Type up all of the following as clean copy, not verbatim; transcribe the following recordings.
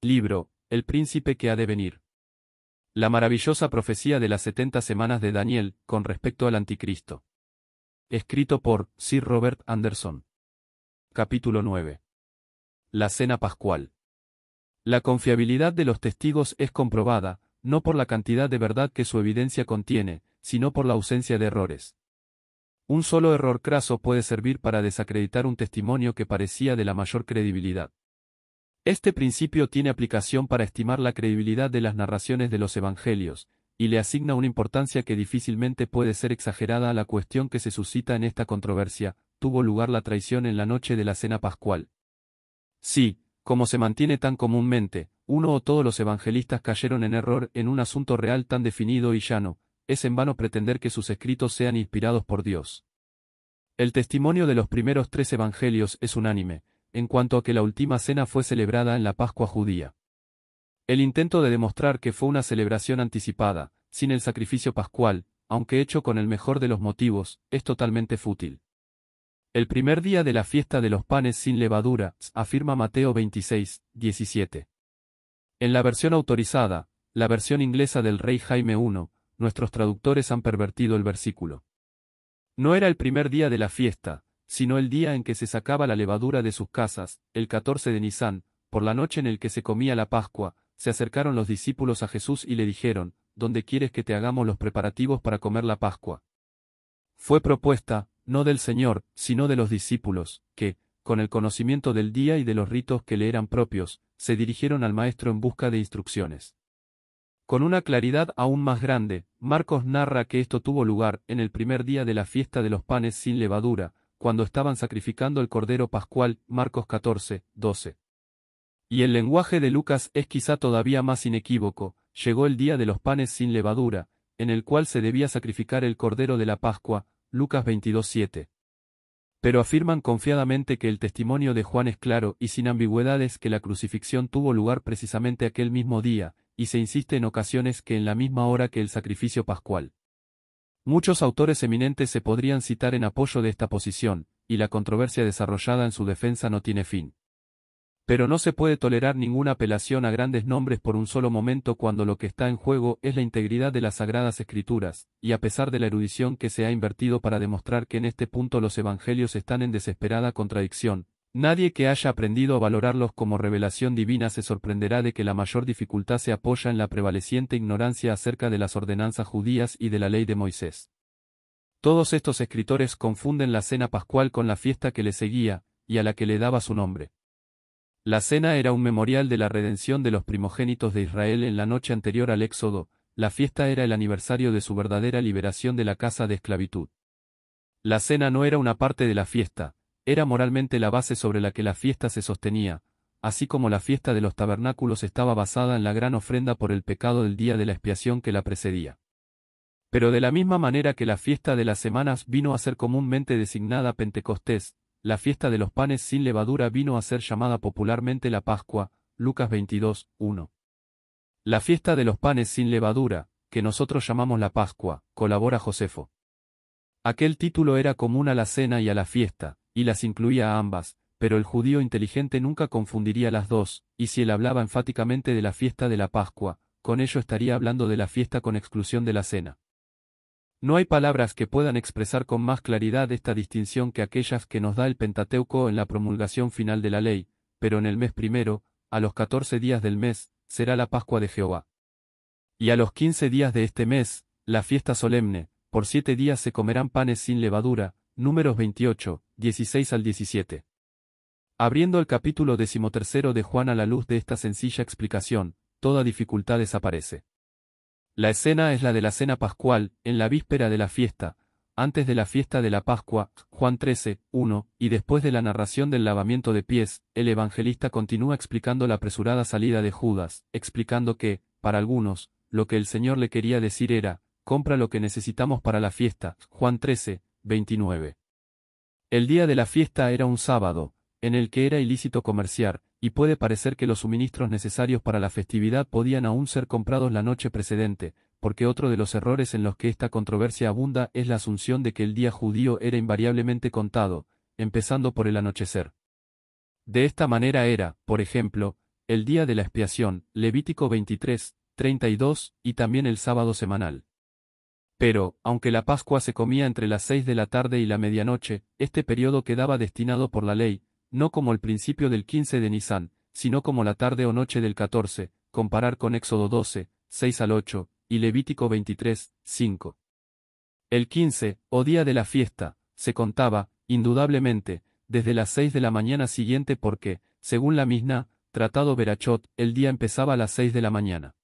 Libro, El príncipe que ha de venir. La maravillosa profecía de las 70 semanas de Daniel, con respecto al anticristo. Escrito por Sir Robert Anderson. Capítulo 9. La cena pascual. La confiabilidad de los testigos es comprobada, no por la cantidad de verdad que su evidencia contiene, sino por la ausencia de errores. Un solo error craso puede servir para desacreditar un testimonio que parecía de la mayor credibilidad. Este principio tiene aplicación para estimar la credibilidad de las narraciones de los evangelios, y le asigna una importancia que difícilmente puede ser exagerada a la cuestión que se suscita en esta controversia: ¿tuvo lugar la traición en la noche de la cena pascual? Sí, como se mantiene tan comúnmente, uno o todos los evangelistas cayeron en error en un asunto real tan definido y llano, es en vano pretender que sus escritos sean inspirados por Dios. El testimonio de los primeros 3 evangelios es unánime, en cuanto a que la última cena fue celebrada en la Pascua judía. El intento de demostrar que fue una celebración anticipada, sin el sacrificio pascual, aunque hecho con el mejor de los motivos, es totalmente fútil. El primer día de la fiesta de los panes sin levadura, afirma Mateo 26, 17. En la versión autorizada, la versión inglesa del rey Jaime I, nuestros traductores han pervertido el versículo. No era el primer día de la fiesta, sino el día en que se sacaba la levadura de sus casas, el 14 de Nisán, por la noche en el que se comía la Pascua. Se acercaron los discípulos a Jesús y le dijeron: ¿Dónde quieres que te hagamos los preparativos para comer la Pascua? Fue propuesta, no del Señor, sino de los discípulos, que, con el conocimiento del día y de los ritos que le eran propios, se dirigieron al Maestro en busca de instrucciones. Con una claridad aún más grande, Marcos narra que esto tuvo lugar en el primer día de la fiesta de los panes sin levadura, cuando estaban sacrificando el Cordero Pascual, Marcos 14, 12. Y el lenguaje de Lucas es quizá todavía más inequívoco: llegó el día de los panes sin levadura, en el cual se debía sacrificar el Cordero de la Pascua, Lucas 22, 7. Pero afirman confiadamente que el testimonio de Juan es claro y sin ambigüedades que la crucifixión tuvo lugar precisamente aquel mismo día, y se insiste en ocasiones que en la misma hora que el sacrificio pascual. Muchos autores eminentes se podrían citar en apoyo de esta posición, y la controversia desarrollada en su defensa no tiene fin. Pero no se puede tolerar ninguna apelación a grandes nombres por un solo momento cuando lo que está en juego es la integridad de las Sagradas Escrituras, y a pesar de la erudición que se ha invertido para demostrar que en este punto los evangelios están en desesperada contradicción, nadie que haya aprendido a valorarlos como revelación divina se sorprenderá de que la mayor dificultad se apoya en la prevaleciente ignorancia acerca de las ordenanzas judías y de la ley de Moisés. Todos estos escritores confunden la cena pascual con la fiesta que le seguía, y a la que le daba su nombre. La cena era un memorial de la redención de los primogénitos de Israel en la noche anterior al Éxodo. La fiesta era el aniversario de su verdadera liberación de la casa de esclavitud. La cena no era una parte de la fiesta, era moralmente la base sobre la que la fiesta se sostenía, así como la fiesta de los tabernáculos estaba basada en la gran ofrenda por el pecado del día de la expiación que la precedía. Pero de la misma manera que la fiesta de las semanas vino a ser comúnmente designada Pentecostés, la fiesta de los panes sin levadura vino a ser llamada popularmente la Pascua, Lucas 22, 1. La fiesta de los panes sin levadura, que nosotros llamamos la Pascua, colabora Josefo. Aquel título era común a la cena y a la fiesta, y las incluía a ambas, pero el judío inteligente nunca confundiría las dos, y si él hablaba enfáticamente de la fiesta de la Pascua, con ello estaría hablando de la fiesta con exclusión de la cena. No hay palabras que puedan expresar con más claridad esta distinción que aquellas que nos da el Pentateuco en la promulgación final de la ley: pero en el mes primero, a los 14 días del mes, será la Pascua de Jehová. Y a los 15 días de este mes, la fiesta solemne, por 7 días se comerán panes sin levadura, Números 28, 16 al 17. Abriendo el capítulo 13 de Juan a la luz de esta sencilla explicación, toda dificultad desaparece. La escena es la de la cena pascual, en la víspera de la fiesta, antes de la fiesta de la Pascua, Juan 13, 1, y después de la narración del lavamiento de pies, el evangelista continúa explicando la apresurada salida de Judas, explicando que, para algunos, lo que el Señor le quería decir era: compra lo que necesitamos para la fiesta, Juan 13, 29. El día de la fiesta era un sábado, en el que era ilícito comerciar, y puede parecer que los suministros necesarios para la festividad podían aún ser comprados la noche precedente, porque otro de los errores en los que esta controversia abunda es la asunción de que el día judío era invariablemente contado, empezando por el anochecer. De esta manera era, por ejemplo, el día de la expiación, Levítico 23, 32, y también el sábado semanal. Pero, aunque la Pascua se comía entre las 6 de la tarde y la medianoche, este periodo quedaba destinado por la ley, no como el principio del 15 de Nisán, sino como la tarde o noche del 14, comparar con Éxodo 12, 6 al 8, y Levítico 23, 5. El 15, o día de la fiesta, se contaba, indudablemente, desde las 6 de la mañana siguiente porque, según la Misná, Tratado Berachot, el día empezaba a las 6 de la mañana.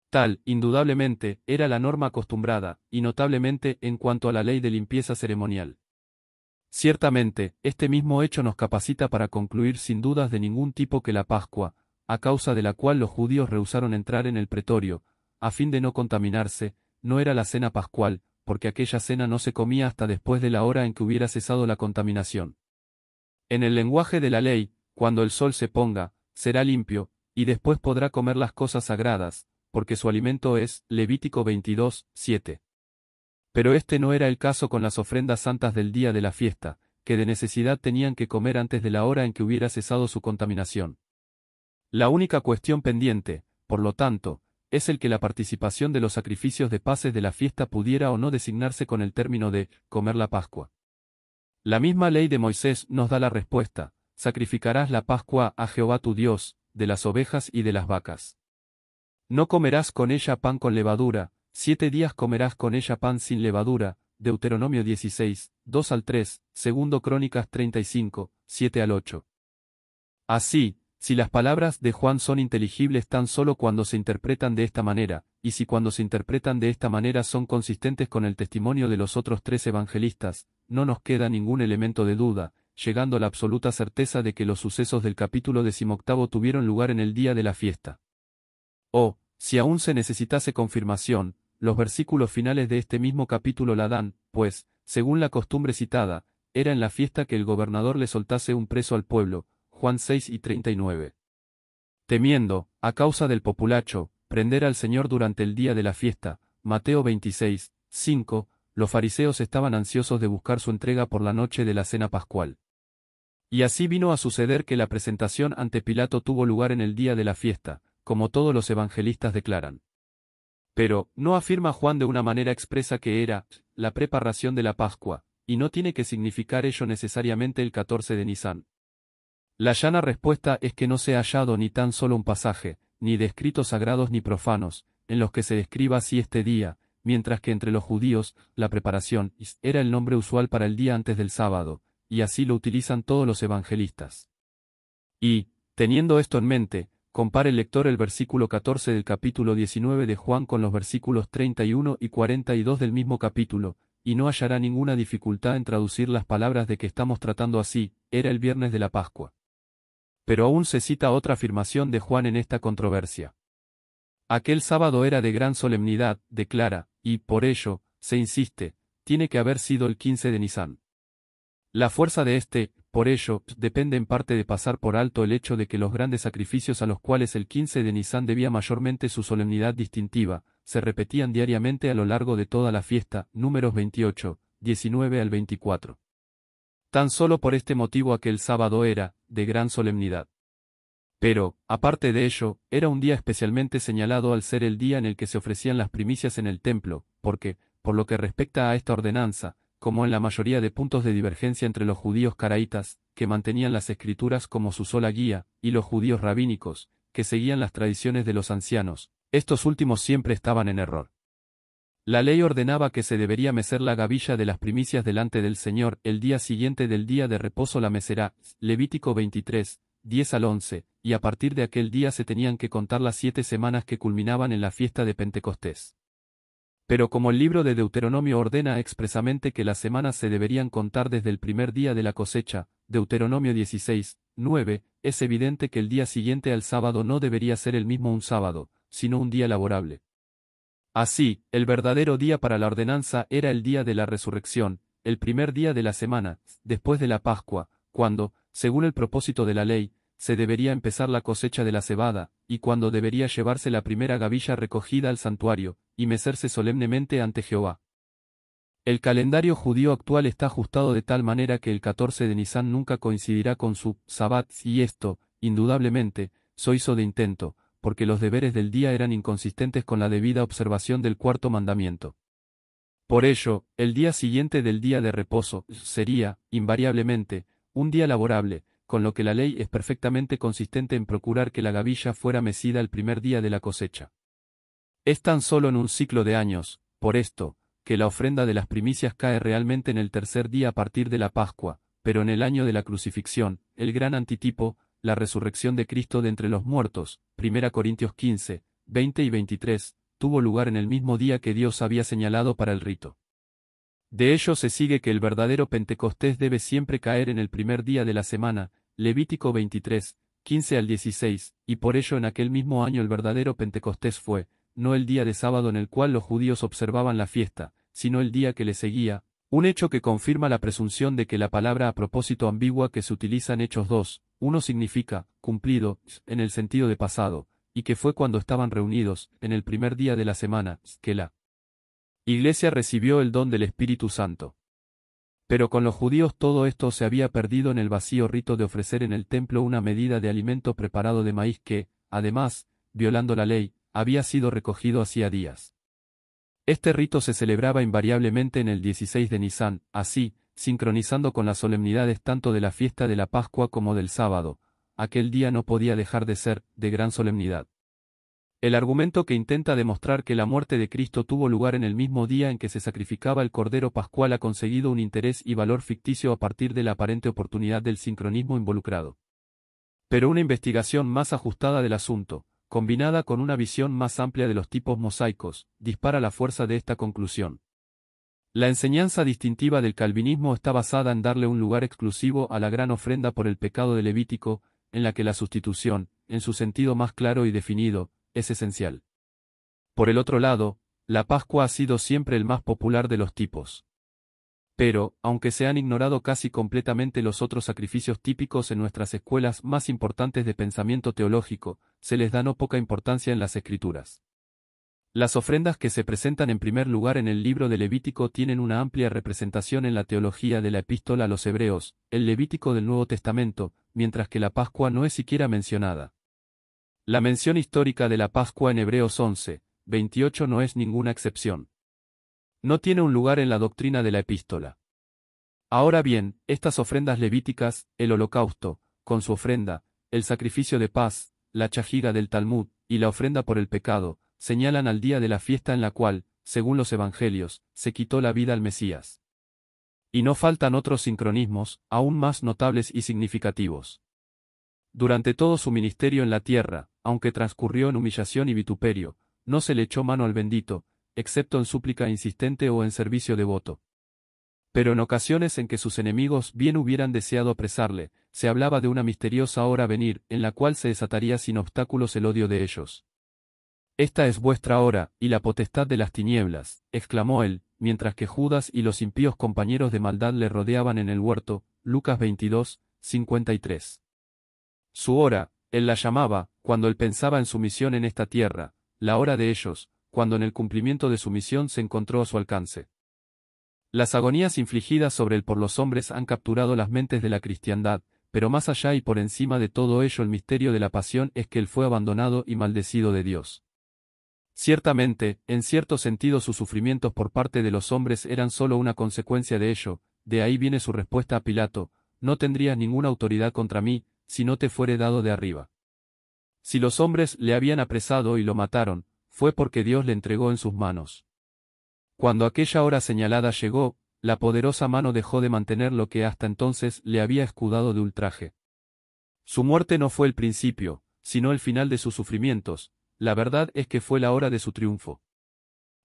Tal, indudablemente, era la norma acostumbrada, y notablemente en cuanto a la ley de limpieza ceremonial. Ciertamente, este mismo hecho nos capacita para concluir sin dudas de ningún tipo que la Pascua, a causa de la cual los judíos rehusaron entrar en el pretorio, a fin de no contaminarse, no era la cena pascual, porque aquella cena no se comía hasta después de la hora en que hubiera cesado la contaminación. En el lenguaje de la ley, cuando el sol se ponga, será limpio, y después podrá comer las cosas sagradas, porque su alimento es, Levítico 22, 7. Pero este no era el caso con las ofrendas santas del día de la fiesta, que de necesidad tenían que comer antes de la hora en que hubiera cesado su contaminación. La única cuestión pendiente, por lo tanto, es el que la participación de los sacrificios de paces de la fiesta pudiera o no designarse con el término de comer la Pascua. La misma ley de Moisés nos da la respuesta: sacrificarás la Pascua a Jehová tu Dios, de las ovejas y de las vacas. No comerás con ella pan con levadura, 7 días comerás con ella pan sin levadura, Deuteronomio 16, 2 al 3, segundo Crónicas 35, 7 al 8. Así, si las palabras de Juan son inteligibles tan solo cuando se interpretan de esta manera, y si cuando se interpretan de esta manera son consistentes con el testimonio de los otros 3 evangelistas, no nos queda ningún elemento de duda, llegando a la absoluta certeza de que los sucesos del capítulo 18 tuvieron lugar en el día de la fiesta. O, si aún se necesitase confirmación, los versículos finales de este mismo capítulo la dan, pues, según la costumbre citada, era en la fiesta que el gobernador le soltase un preso al pueblo, Juan 6 y 39. Temiendo, a causa del populacho, prender al Señor durante el día de la fiesta, Mateo 26, 5, los fariseos estaban ansiosos de buscar su entrega por la noche de la cena pascual. Y así vino a suceder que la presentación ante Pilato tuvo lugar en el día de la fiesta, como todos los evangelistas declaran. Pero, no afirma Juan de una manera expresa que era la preparación de la Pascua, y no tiene que significar ello necesariamente el 14 de Nisán. La llana respuesta es que no se ha hallado ni tan solo un pasaje, ni de escritos sagrados ni profanos, en los que se describa así este día, mientras que entre los judíos, la preparación era el nombre usual para el día antes del sábado, y así lo utilizan todos los evangelistas. Y, teniendo esto en mente, compare el lector el versículo 14 del capítulo 19 de Juan con los versículos 31 y 42 del mismo capítulo, y no hallará ninguna dificultad en traducir las palabras de que estamos tratando así: era el viernes de la Pascua. Pero aún se cita otra afirmación de Juan en esta controversia. Aquel sábado era de gran solemnidad, declara, y, por ello, se insiste, tiene que haber sido el 15 de Nisán. La fuerza de este, por ello, depende en parte de pasar por alto el hecho de que los grandes sacrificios a los cuales el 15 de Nisán debía mayormente su solemnidad distintiva, se repetían diariamente a lo largo de toda la fiesta, números 28, 19 al 24. Tan solo por este motivo aquel sábado era, de gran solemnidad. Pero, aparte de ello, era un día especialmente señalado al ser el día en el que se ofrecían las primicias en el templo, porque, por lo que respecta a esta ordenanza, como en la mayoría de puntos de divergencia entre los judíos caraítas, que mantenían las escrituras como su sola guía, y los judíos rabínicos, que seguían las tradiciones de los ancianos, estos últimos siempre estaban en error. La ley ordenaba que se debería mecer la gavilla de las primicias delante del Señor el día siguiente del día de reposo la mecerá, Levítico 23, 10 al 11, y a partir de aquel día se tenían que contar las 7 semanas que culminaban en la fiesta de Pentecostés. Pero como el libro de Deuteronomio ordena expresamente que las semanas se deberían contar desde el primer día de la cosecha, Deuteronomio 16, 9, es evidente que el día siguiente al sábado no debería ser el mismo un sábado, sino un día laborable. Así, el verdadero día para la ordenanza era el día de la resurrección, el primer día de la semana, después de la Pascua, cuando, según el propósito de la ley, se debería empezar la cosecha de la cebada, y cuando debería llevarse la primera gavilla recogida al santuario, y mecerse solemnemente ante Jehová. El calendario judío actual está ajustado de tal manera que el 14 de Nisán nunca coincidirá con su Sabbat, y esto, indudablemente, so hizo de intento, porque los deberes del día eran inconsistentes con la debida observación del cuarto mandamiento. Por ello, el día siguiente del día de reposo sería, invariablemente, un día laborable, con lo que la ley es perfectamente consistente en procurar que la gavilla fuera mecida el primer día de la cosecha. Es tan solo en un ciclo de años, por esto, que la ofrenda de las primicias cae realmente en el tercer día a partir de la Pascua, pero en el año de la crucifixión, el gran antitipo, la resurrección de Cristo de entre los muertos, 1 Corintios 15, 20 y 23, tuvo lugar en el mismo día que Dios había señalado para el rito. De ello se sigue que el verdadero Pentecostés debe siempre caer en el primer día de la semana, Levítico 23, 15 al 16, y por ello en aquel mismo año el verdadero Pentecostés fue, no el día de sábado en el cual los judíos observaban la fiesta, sino el día que le seguía, un hecho que confirma la presunción de que la palabra a propósito ambigua que se utiliza en Hechos 2, 1 significa, cumplido, en el sentido de pasado, y que fue cuando estaban reunidos, en el primer día de la semana, que la Iglesia recibió el don del Espíritu Santo. Pero con los judíos todo esto se había perdido en el vacío rito de ofrecer en el templo una medida de alimento preparado de maíz que, además, violando la ley, había sido recogido hacía días. Este rito se celebraba invariablemente en el 16 de Nisán, así, sincronizando con las solemnidades tanto de la fiesta de la Pascua como del sábado. Aquel día no podía dejar de ser, de gran solemnidad. El argumento que intenta demostrar que la muerte de Cristo tuvo lugar en el mismo día en que se sacrificaba el Cordero Pascual ha conseguido un interés y valor ficticio a partir de la aparente oportunidad del sincronismo involucrado. Pero una investigación más ajustada del asunto, combinada con una visión más amplia de los tipos mosaicos, dispara la fuerza de esta conclusión. La enseñanza distintiva del calvinismo está basada en darle un lugar exclusivo a la gran ofrenda por el pecado de Levítico, en la que la sustitución, en su sentido más claro y definido, es esencial. Por el otro lado, la Pascua ha sido siempre el más popular de los tipos. Pero, aunque se han ignorado casi completamente los otros sacrificios típicos en nuestras escuelas más importantes de pensamiento teológico, se les da no poca importancia en las Escrituras. Las ofrendas que se presentan en primer lugar en el libro de Levítico tienen una amplia representación en la teología de la Epístola a los Hebreos, el Levítico del Nuevo Testamento, mientras que la Pascua no es siquiera mencionada. La mención histórica de la Pascua en Hebreos 11, 28 no es ninguna excepción. No tiene un lugar en la doctrina de la epístola. Ahora bien, estas ofrendas levíticas, el holocausto, con su ofrenda, el sacrificio de paz, la chajiga del Talmud, y la ofrenda por el pecado, señalan al día de la fiesta en la cual, según los evangelios, se quitó la vida al Mesías. Y no faltan otros sincronismos, aún más notables y significativos. Durante todo su ministerio en la tierra, aunque transcurrió en humillación y vituperio, no se le echó mano al bendito, excepto en súplica insistente o en servicio devoto. Pero en ocasiones en que sus enemigos bien hubieran deseado apresarle, se hablaba de una misteriosa hora venir, en la cual se desataría sin obstáculos el odio de ellos. Esta es vuestra hora, y la potestad de las tinieblas, exclamó él, mientras que Judas y los impíos compañeros de maldad le rodeaban en el huerto, Lucas 22, 53. Su hora, él la llamaba, cuando él pensaba en su misión en esta tierra, la hora de ellos, cuando en el cumplimiento de su misión se encontró a su alcance. Las agonías infligidas sobre él por los hombres han capturado las mentes de la cristiandad, pero más allá y por encima de todo ello el misterio de la pasión es que él fue abandonado y maldecido de Dios. Ciertamente, en cierto sentido sus sufrimientos por parte de los hombres eran solo una consecuencia de ello, de ahí viene su respuesta a Pilato: no tendrías ninguna autoridad contra mí, si no te fuere dado de arriba. Si los hombres le habían apresado y lo mataron, fue porque Dios le entregó en sus manos. Cuando aquella hora señalada llegó, la poderosa mano dejó de mantener lo que hasta entonces le había escudado de ultraje. Su muerte no fue el principio, sino el final de sus sufrimientos, la verdad es que fue la hora de su triunfo.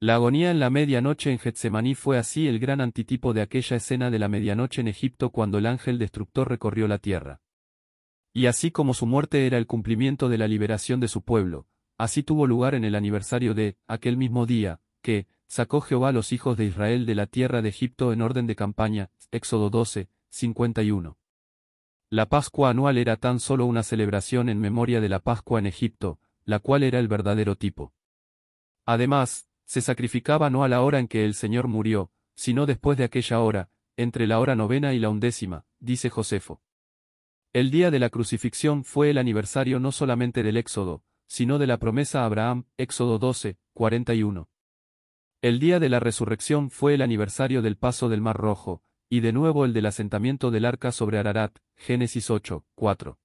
La agonía en la medianoche en Getsemaní fue así el gran antitipo de aquella escena de la medianoche en Egipto cuando el ángel destructor recorrió la tierra. Y así como su muerte era el cumplimiento de la liberación de su pueblo, así tuvo lugar en el aniversario de aquel mismo día, que sacó Jehová a los hijos de Israel de la tierra de Egipto en orden de campaña, Éxodo 12, 51. La Pascua anual era tan solo una celebración en memoria de la Pascua en Egipto, la cual era el verdadero tipo. Además, se sacrificaba no a la hora en que el Señor murió, sino después de aquella hora, entre la hora novena y la 11ª, dice Josefo. El día de la crucifixión fue el aniversario no solamente del Éxodo, sino de la promesa a Abraham, Éxodo 12, 41. El día de la resurrección fue el aniversario del paso del Mar Rojo, y de nuevo el del asentamiento del arca sobre Ararat, Génesis 8, 4.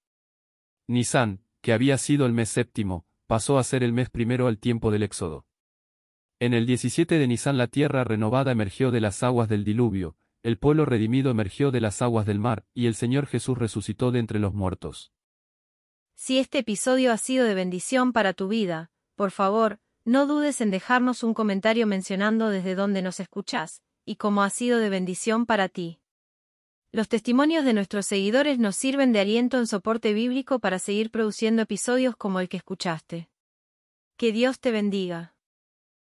Nisan, que había sido el mes séptimo, pasó a ser el mes primero al tiempo del Éxodo. En el 17 de Nisan la tierra renovada emergió de las aguas del diluvio, el pueblo redimido emergió de las aguas del mar, y el Señor Jesús resucitó de entre los muertos. Si este episodio ha sido de bendición para tu vida, por favor, no dudes en dejarnos un comentario mencionando desde dónde nos escuchás, y cómo ha sido de bendición para ti. Los testimonios de nuestros seguidores nos sirven de aliento en soporte bíblico para seguir produciendo episodios como el que escuchaste. Que Dios te bendiga.